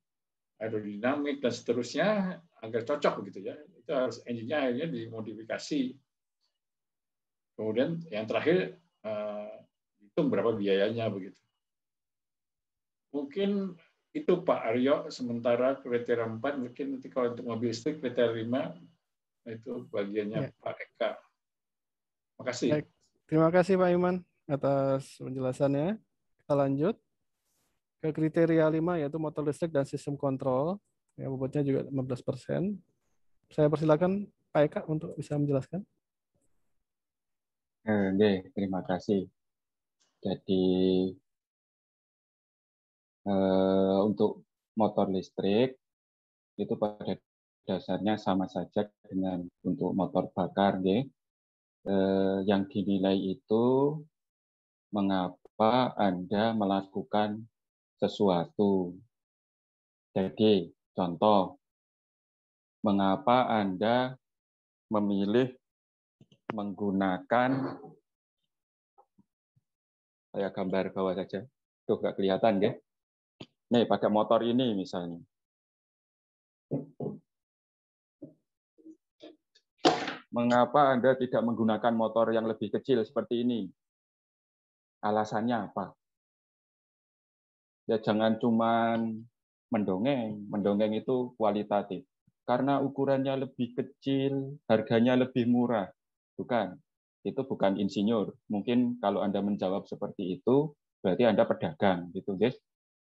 aerodinamik dan seterusnya, agar cocok begitu ya. Itu harus engine-nya akhirnya dimodifikasi. Kemudian yang terakhir hitung berapa biayanya begitu. Mungkin itu Pak Aryo, sementara kriteria 4 mungkin nanti kalau untuk mobil listrik kriteria 5 itu bagiannya ya. Pak Eka. Terima kasih. Baik. Terima kasih Pak Iman atas penjelasannya. Kita lanjut ke kriteria 5 yaitu motor listrik dan sistem kontrol. Ya, bobotnya juga 15%. Saya persilakan Pak Eka untuk bisa menjelaskan. Oke, terima kasih. Jadi untuk motor listrik itu pada dasarnya sama saja dengan untuk motor bakar, yang dinilai itu mengapa Anda melakukan sesuatu. Jadi contoh, mengapa Anda memilih menggunakan, saya gambar bawah saja, tuh nggak kelihatan ya. Nih, pakai motor ini misalnya. Mengapa Anda tidak menggunakan motor yang lebih kecil seperti ini? Alasannya apa? Ya jangan cuman mendongeng itu kualitatif. Karena ukurannya lebih kecil, harganya lebih murah. Bukan, itu bukan insinyur. Mungkin kalau Anda menjawab seperti itu, berarti Anda pedagang, gitu guys.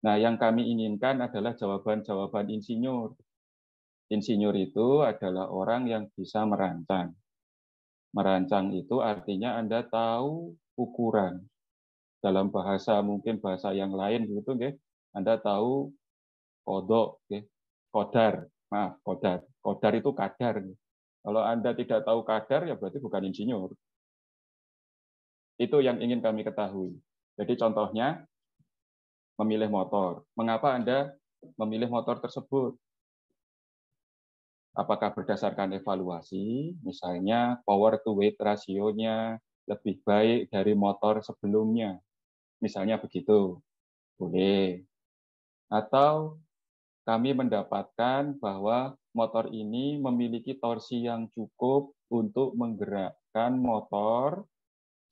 Nah, yang kami inginkan adalah jawaban-jawaban insinyur. Insinyur itu adalah orang yang bisa merancang. Merancang itu artinya Anda tahu ukuran. Dalam bahasa mungkin bahasa yang lain gitu, Anda tahu kodok, kodar. Maaf, kodar. Kodar itu kadar. Kalau Anda tidak tahu kadar, ya berarti bukan insinyur. Itu yang ingin kami ketahui. Jadi contohnya, memilih motor. Mengapa Anda memilih motor tersebut? Apakah berdasarkan evaluasi, misalnya power to weight rasionya lebih baik dari motor sebelumnya, misalnya begitu, boleh. Atau kami mendapatkan bahwa motor ini memiliki torsi yang cukup untuk menggerakkan motor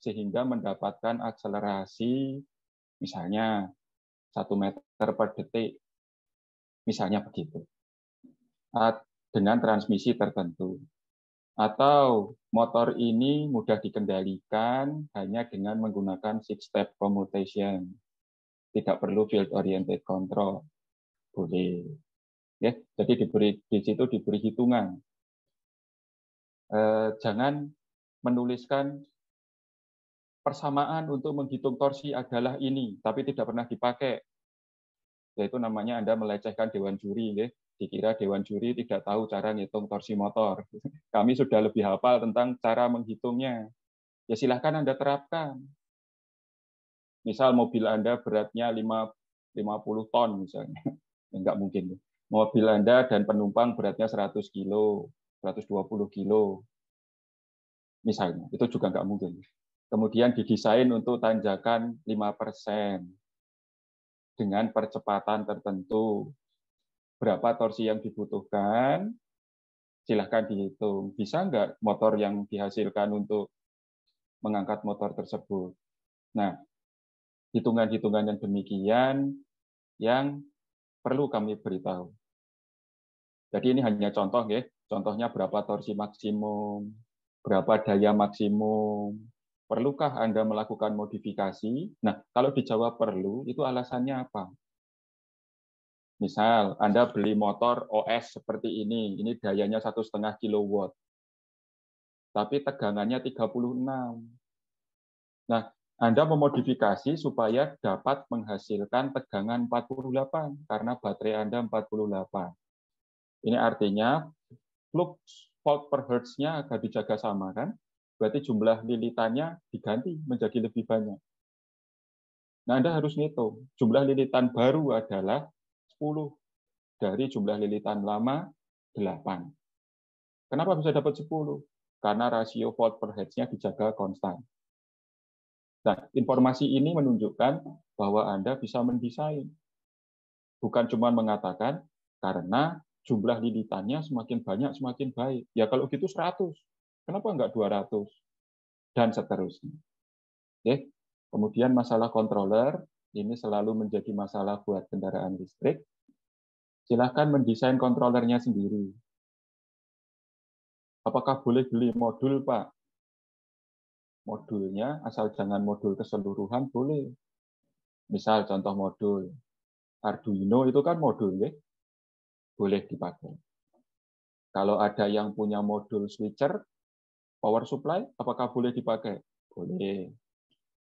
sehingga mendapatkan akselerasi misalnya 1 meter per detik, misalnya begitu. Dengan transmisi tertentu. Atau motor ini mudah dikendalikan hanya dengan menggunakan 6-step commutation. Tidak perlu field-oriented control. Boleh. Ya, jadi di situ diberi hitungan. Jangan menuliskan persamaan untuk menghitung torsi adalah ini, tapi tidak pernah dipakai. Yaitu namanya Anda melecehkan dewan juri. Ya. Dikira dewan juri tidak tahu cara ngitung torsi motor. Kami sudah lebih hafal tentang cara menghitungnya. Ya silahkan Anda terapkan. Misal mobil Anda beratnya 50 ton misalnya. Enggak mungkin. Mobil Anda dan penumpang beratnya 100 kilo, 120 kilo. Misalnya, itu juga enggak mungkin. Kemudian didesain untuk tanjakan 5% dengan percepatan tertentu. Berapa torsi yang dibutuhkan, silahkan dihitung. Bisa nggak motor yang dihasilkan untuk mengangkat motor tersebut? Nah, hitungan-hitungan yang demikian yang perlu kami beritahu. Jadi ini hanya contoh, ya. Contohnya berapa torsi maksimum, berapa daya maksimum. Perlukah Anda melakukan modifikasi? Nah, kalau dijawab perlu, itu alasannya apa? Misal, Anda beli motor OS seperti ini dayanya 1,5 kW, tapi tegangannya 36. Nah, Anda memodifikasi supaya dapat menghasilkan tegangan 48, karena baterai Anda 48. Ini artinya, flux volt per hertz-nya agar dijaga sama, kan? Berarti jumlah lilitannya diganti menjadi lebih banyak. Nah, Anda harus ngitung. Jumlah lilitan baru adalah 10. Dari jumlah lilitan lama, 8. Kenapa bisa dapat 10? Karena rasio volt per hertz-nya dijaga konstan. Nah, informasi ini menunjukkan bahwa Anda bisa mendesain. Bukan cuma mengatakan, karena jumlah lilitannya semakin banyak, semakin baik. Ya kalau gitu 100. Kenapa enggak 200? Dan seterusnya. Oke. Kemudian masalah controller, ini selalu menjadi masalah buat kendaraan listrik. Silahkan mendesain kontrolernya sendiri. Apakah boleh beli modul, Pak? Modulnya, asal jangan modul keseluruhan, boleh. Misal contoh modul. Arduino itu kan modul, ya? Boleh dipakai. Kalau ada yang punya modul switcher, power supply, apakah boleh dipakai? Boleh.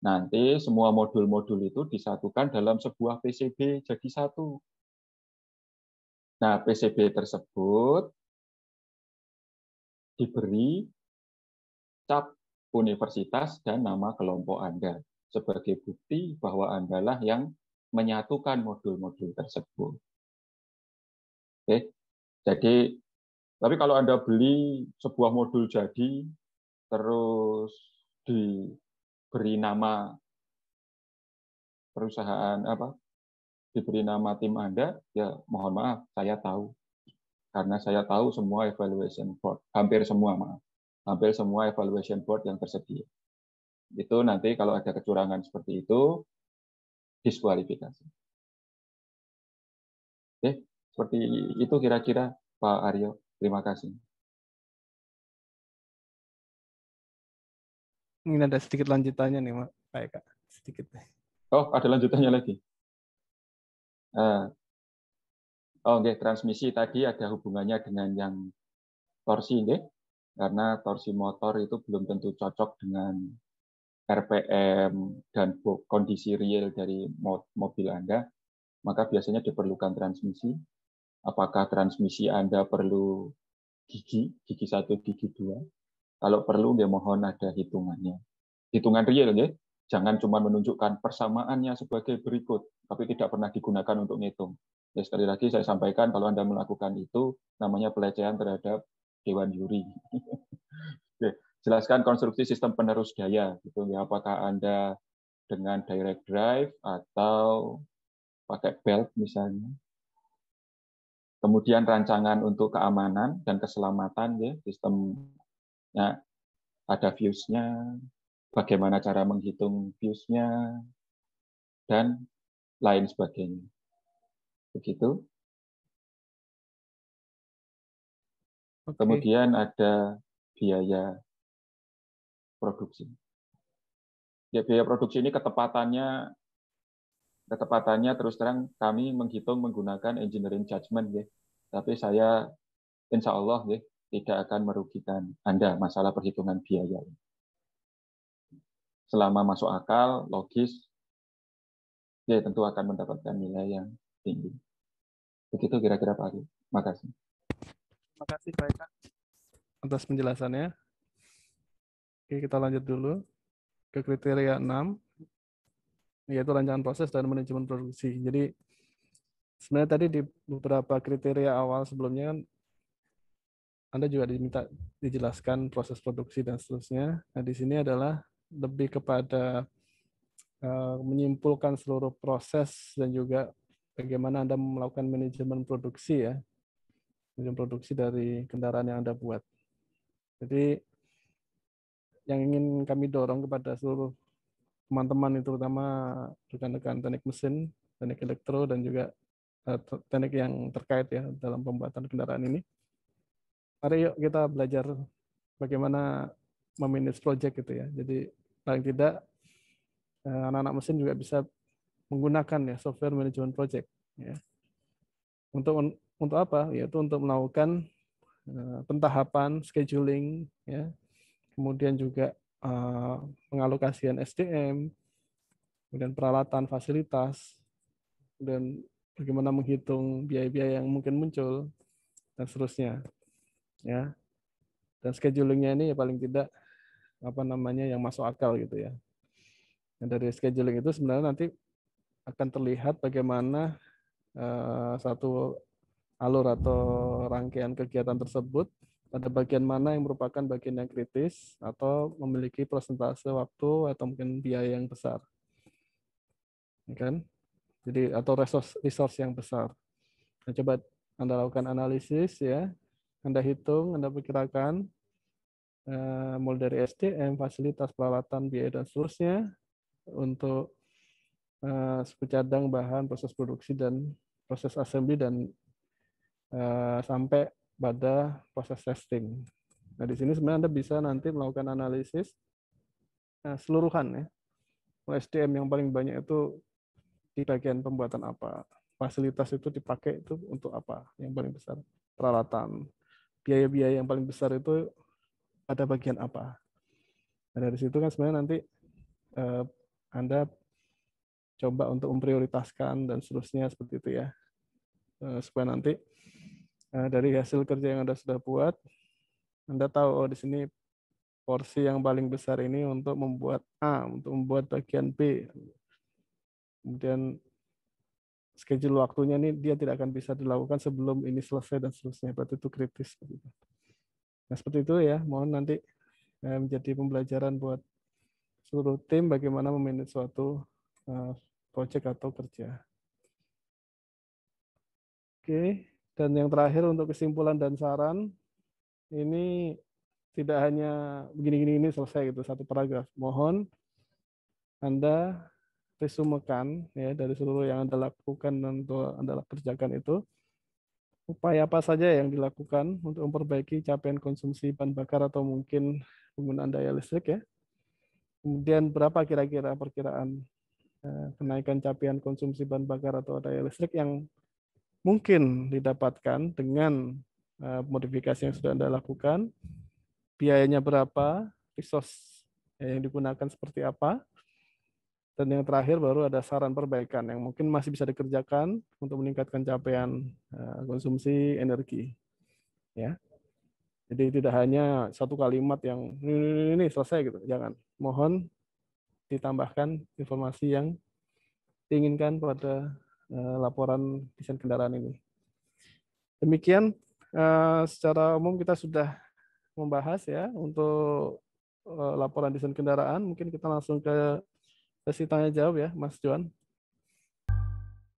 Nanti semua modul-modul itu disatukan dalam sebuah PCB jadi satu. Nah, PCB tersebut diberi cap universitas dan nama kelompok Anda sebagai bukti bahwa Anda lah yang menyatukan modul-modul tersebut. Oke. Jadi, tapi kalau Anda beli sebuah modul jadi, terus diberi nama perusahaan diberi nama tim Anda, ya mohon maaf, saya tahu. Karena saya tahu semua evaluation board, hampir semua evaluation board yang tersedia. Itu nanti kalau ada kecurangan seperti itu, diskualifikasi. Oke, seperti itu kira-kira Pak Aryo. Terima kasih. Ini ada sedikit lanjutannya nih, Pak Eka. Sedikit. Oh, ada lanjutannya lagi. Oh, nggih, transmisi tadi ada hubungannya dengan yang torsi, nggih. Karena torsi motor itu belum tentu cocok dengan RPM dan kondisi real dari mobil Anda, maka biasanya diperlukan transmisi. Apakah transmisi Anda perlu gigi 1, gigi 2? Kalau perlu, dia mohon ada hitungannya. Hitungan real, ya. Jangan cuma menunjukkan persamaannya sebagai berikut, tapi tidak pernah digunakan untuk ngitung. Ya, sekali lagi saya sampaikan, kalau Anda melakukan itu, namanya pelecehan terhadap Dewan Juri. Oke, jelaskan konstruksi sistem penerus daya. Gitu, ya. Apakah Anda dengan direct drive atau pakai belt misalnya. Kemudian rancangan untuk keamanan dan keselamatan, ya, sistemnya ada fuse-nya, bagaimana cara menghitung fuse-nya, dan lain sebagainya. Begitu. Oke. Kemudian ada biaya produksi. Ya, biaya produksi ini ketepatannya terus terang kami menghitung menggunakan engineering judgment, ya. Tapi saya insya Allah, ya, tidak akan merugikan Anda masalah perhitungan biaya. Selama masuk akal, logis, ya tentu akan mendapatkan nilai yang tinggi. Begitu kira-kira Pak Ari. Makasih. Terima kasih Pak Eka atas penjelasannya. Oke, kita lanjut dulu ke kriteria 6, yaitu rancangan proses dan manajemen produksi. Jadi sebenarnya tadi di beberapa kriteria awal sebelumnya kan Anda juga diminta dijelaskan proses produksi dan seterusnya. Nah, di sini adalah lebih kepada menyimpulkan seluruh proses dan juga bagaimana Anda melakukan manajemen produksi, ya. Manajemen produksi dari kendaraan yang Anda buat. Jadi yang ingin kami dorong kepada seluruh teman-teman itu, terutama rekan-rekan teknik mesin, teknik elektro, dan juga teknik yang terkait, ya, dalam pembuatan kendaraan ini. Mari yuk kita belajar bagaimana memanage project gitu, ya. Jadi paling tidak anak-anak mesin juga bisa menggunakan, ya, software management project, ya. Untuk apa? Yaitu untuk melakukan pentahapan, scheduling, ya. Kemudian juga pengalokasian SDM, kemudian peralatan, fasilitas, dan bagaimana menghitung biaya-biaya yang mungkin muncul, dan seterusnya, ya. Dan schedulingnya ini ya paling tidak yang masuk akal gitu, ya. Dan dari scheduling itu sebenarnya nanti akan terlihat bagaimana satu alur atau rangkaian kegiatan tersebut pada bagian mana yang merupakan bagian yang kritis atau memiliki persentase waktu atau mungkin biaya yang besar, ya kan? Jadi atau resource yang besar. Nah, coba Anda lakukan analisis, ya. Anda hitung, Anda perkirakan mulai dari SDM, fasilitas, peralatan, biaya, dan seterusnya untuk secadang bahan, proses produksi, dan proses assembly, dan sampai pada proses testing. Nah, di sini sebenarnya Anda bisa nanti melakukan analisis seluruhan, ya. SDM yang paling banyak itu di bagian pembuatan apa, fasilitas itu dipakai itu untuk apa, yang paling besar, peralatan, biaya-biaya yang paling besar itu pada bagian apa. Nah, dari situ kan sebenarnya nanti Anda coba untuk memprioritaskan dan seterusnya seperti itu, ya, supaya nanti dari hasil kerja yang Anda sudah buat, Anda tahu, oh, di sini porsi yang paling besar ini untuk membuat A, untuk membuat bagian B. Kemudian schedule waktunya ini dia tidak akan bisa dilakukan sebelum ini selesai dan seterusnya. Berarti itu kritis. Nah, seperti itu, ya. Mohon nanti menjadi pembelajaran buat seluruh tim bagaimana memanage suatu project atau kerja. Oke. Dan yang terakhir untuk kesimpulan dan saran, ini tidak hanya begini-gini ini selesai gitu, satu paragraf. Mohon Anda resumekan, ya, dari seluruh yang Anda lakukan dan Anda kerjakan itu, upaya apa saja yang dilakukan untuk memperbaiki capaian konsumsi bahan bakar atau mungkin penggunaan daya listrik, ya. Kemudian berapa kira-kira perkiraan kenaikan capaian konsumsi bahan bakar atau daya listrik yang mungkin didapatkan dengan modifikasi yang sudah Anda lakukan, biayanya berapa, resource yang digunakan seperti apa, dan yang terakhir baru ada saran perbaikan yang mungkin masih bisa dikerjakan untuk meningkatkan capaian konsumsi energi. Ya. Jadi tidak hanya satu kalimat yang ini selesai gitu, jangan. Mohon ditambahkan informasi yang diinginkan pada laporan desain kendaraan ini. Demikian secara umum kita sudah membahas ya untuk laporan desain kendaraan. Mungkin kita langsung ke sesi tanya jawab ya, Mas Johan.